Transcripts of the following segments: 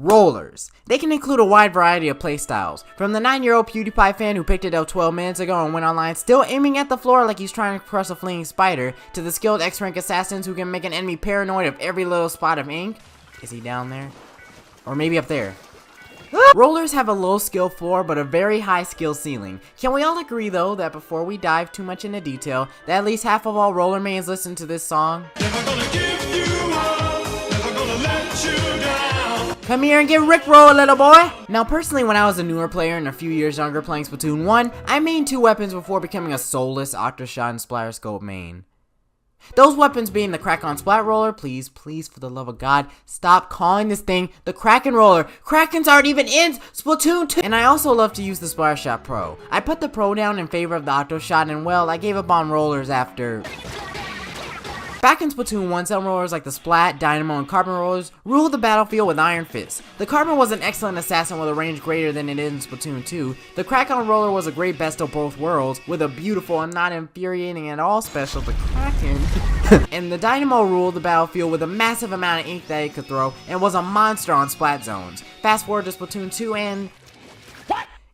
Rollers. They can include a wide variety of playstyles, from the 9-year-old PewDiePie fan who picked it up 12 minutes ago and went online still aiming at the floor like he's trying to crush a fleeing spider, to the skilled X-rank assassins who can make an enemy paranoid of every little spot of ink. Is he down there? Or maybe up there? Rollers have a low skill floor but a very high skill ceiling. Can we all agree though that before we dive too much into detail, that at least half of all roller mains listen to this song? Never gonna give you up, never gonna let you down. Come here and get rickrolled, little boy! Now personally, when I was a newer player and a few years younger playing Splatoon 1, I mained 2 weapons before becoming a soulless Octoshot and Splatter Scope main. Those weapons being the Crack-On Splat Roller. Please, please, for the love of God, stop calling this thing the Kraken Roller. Krakens aren't even in Splatoon 2. And I also love to use the Splatter Shot Pro. I put the Pro down in favor of the Octoshot, and well, I gave up on rollers after. Back in Splatoon 1, some rollers like the Splat, Dynamo, and Carbon rollers ruled the battlefield with iron fists. The Carbon was an excellent assassin with a range greater than it is in Splatoon 2. The Crack-On roller was a great best of both worlds, with a beautiful and not infuriating at all special, the Kraken. And the Dynamo ruled the battlefield with a massive amount of ink that it could throw, and was a monster on splat zones. Fast forward to Splatoon 2 and...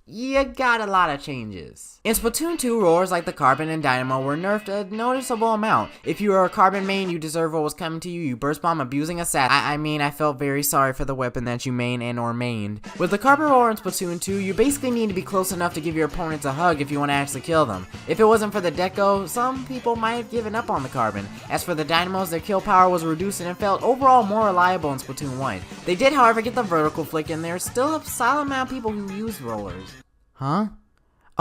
you got a lot of changes. In Splatoon 2, rollers like the Carbon and Dynamo were nerfed a noticeable amount. If you were a Carbon main, you deserve what was coming to you. You burst bomb abusing assassin. I mean, I felt very sorry for the weapon that you main and or mained. With the Carbon roller in Splatoon 2, you basically need to be close enough to give your opponents a hug if you want to actually kill them. If it wasn't for the deco, some people might have given up on the Carbon. As for the Dynamos, their kill power was reduced and it felt overall more reliable in Splatoon 1. They did, however, get the vertical flick, and there's still a solid amount of people who use rollers. Huh?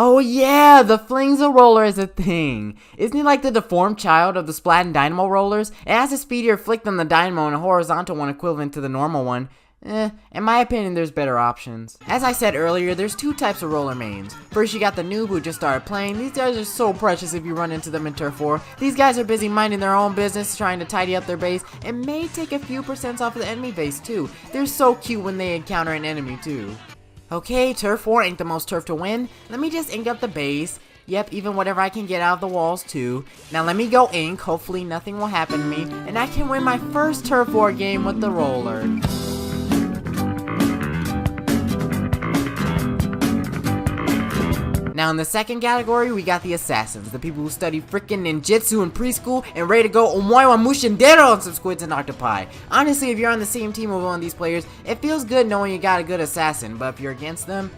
Oh yeah, the Flingza roller is a thing. Isn't he like the deformed child of the Splat and Dynamo rollers? It has a speedier flick than the Dynamo and a horizontal one equivalent to the normal one. In my opinion, there's better options. As I said earlier, there's 2 types of roller mains. First, you got the noob who just started playing. These guys are so precious if you run into them in Turf War. These guys are busy minding their own business, trying to tidy up their base, and may take a few % off of the enemy base too. They're so cute when they encounter an enemy too. Okay, Turf War ain't the most turf to win. Let me just ink up the base. Yep, even whatever I can get out of the walls too. Now let me go ink. Hopefully nothing will happen to me, and I can win my first Turf War game with the roller. Now in the second category, we got the assassins, the people who study frickin' ninjutsu in preschool and ready to go omoiwa mushindero on some squids and octopi. Honestly, if you're on the same team with one of these players, it feels good knowing you got a good assassin, but if you're against them,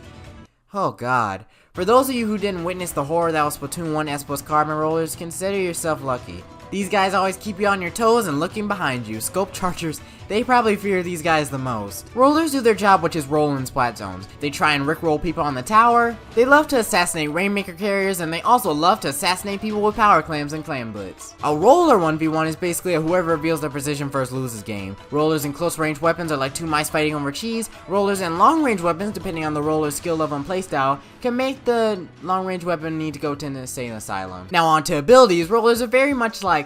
oh god. For those of you who didn't witness the horror that was Splatoon 1 S+ Carbon rollers, consider yourself lucky. These guys always keep you on your toes and looking behind you. Scope chargers, they probably fear these guys the most. Rollers do their job, which is roll in splat zones. They try and rickroll people on the tower. They love to assassinate Rainmaker carriers, and they also love to assassinate people with power clams and clam blitz. A roller 1v1 is basically a whoever reveals their position first loses game. Rollers in close range weapons are like 2 mice fighting over cheese. Rollers in long range weapons, depending on the roller's skill level and playstyle, can make the long range weapon need to go to an insane asylum. Now on to abilities, rollers are very much like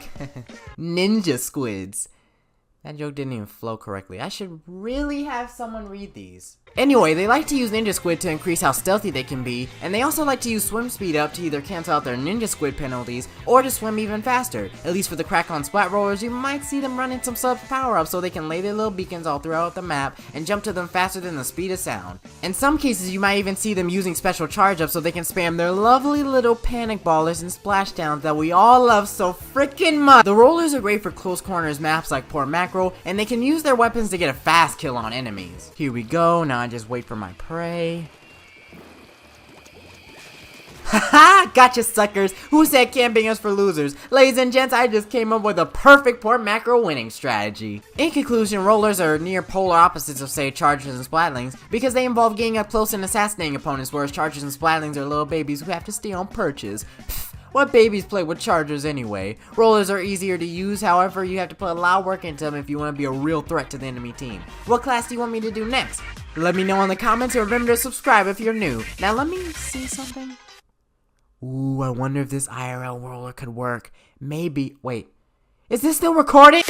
ninja squids. That joke didn't even flow correctly. I should really have someone read these. Anyway, they like to use Ninja Squid to increase how stealthy they can be, and they also like to use swim speed up to either cancel out their Ninja Squid penalties, or to swim even faster. At least for the Crack-On Splat rollers, you might see them running some sub power-ups so they can lay their little beacons all throughout the map and jump to them faster than the speed of sound. In some cases, you might even see them using special charge-ups so they can spam their lovely little panic ballers and splashdowns that we all love so freaking much. The rollers are great for close corners maps like Port Macro, and they can use their weapons to get a fast kill on enemies. Here we go, now I just wait for my prey. Haha, gotcha suckers. Who said camping is for losers? Ladies and gents, I just came up with a perfect Port Macro winning strategy. In conclusion, rollers are near polar opposites of say chargers and splatlings because they involve getting up close and assassinating opponents, whereas chargers and splatlings are little babies who have to stay on perches. Pfft, what babies play with chargers anyway? Rollers are easier to use, however you have to put a lot of work into them if you want to be a real threat to the enemy team. What class do you want me to do next? Let me know in the comments, and remember to subscribe if you're new. Now let me see something. Ooh, I wonder if this IRL roller could work. Maybe. Wait. Is this still recording?